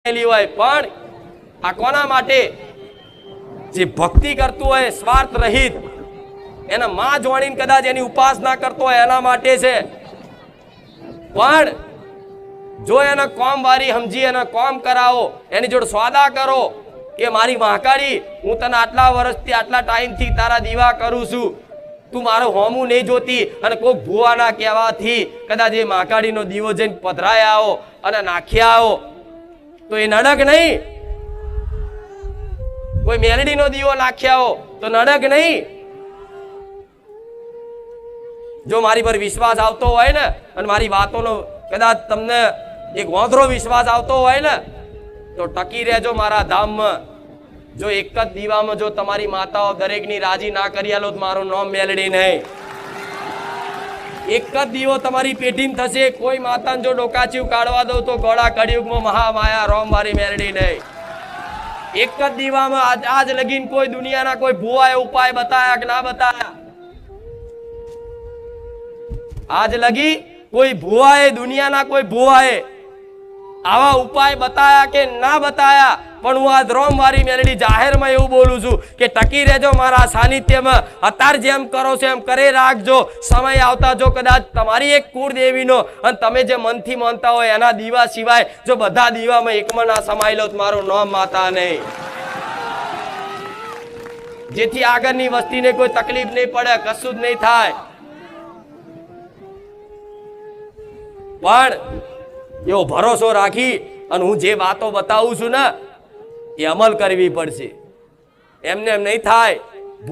હોય, પણ આ કોના માટે? જે ભક્તિ કરતું હોય સ્વાર્થ રહિત, એના માં જોડીને કદાચ એની ઉપાસના કરતો હોય એના માટે છે. પણ જો એને કોમ વારી સમજી એને કોમ કરાવો, એની જોડે સોદા કરો કે મારી મહાકાળી, હું તને આટલા વર્ષથી આટલા ટાઈમથી તારા દીવા કરું છું, તું મારું હોમું નહીં જોતી, અને કોઈક ભુવાના કહેવાથી કદાચ એ મહાકાળીનો દીવો જઈને પધરાયા આવો અને નાખ્યા આવો તો એ નડક નહીં? કોઈ મેલડીનો દીવો નાખ્યા હો તો નડક નહીં? જો મારી પર વિશ્વાસ આવતો હોય ને, અને મારી વાતોનો કદાચ તમને એક વાંધરો વિશ્વાસ આવતો હોય ને, તો ટકી રહેજો મારા ધામમાં. જો એક જ દીવામાં જો તમારી માતાઓ દરેકની રાજી ના કરી આલો તો મારું નામ મેલડી નહીં. એક જ દીવો તમારી પેઢીમાં થશે. કોઈ માતાને જો ડોકાચીવ કાઢવા દો તો ગોળા કળિયુગમાં મહામાયા રોમ મારી મેલડી નહીં. એક જ દીવામાં આજ લગીન કોઈ દુનિયાના કોઈ ભુવાએ ઉપાય બતાયા કે ના બતાયા? આજ લગી કોઈ ભુવાએ, દુનિયાના કોઈ ભુવાએ આવા ઉપાય બતાયા કે ના બતાયા? પણ હું આજ રોમ વારી મેલડી જાહેરમાં એવું બોલું છું કે ટકી રહેજો મારા સાનિધ્યમાં. અત્યારે જેમ કરો છો એમ કરે રાખજો. સમય આવતા જો કદાચ તમારી એક કુળદેવીનો અને તમે જે મનથી માનતા હોય એના દીવા સિવાય જો બધા દીવામાં એકમાં ના સમાઈ લો તો મારું નામ માતા નહીં. જેથી આગળની વસ્તીને કોઈ તકલીફ નહીં પડે, કશું જ નહીં થાય. પણ એવો ભરોસો રાખી અને હું જે વાતો બતાવું છું ને એ અમલ કરવી પડશે. એમને એમ નહીં થાય.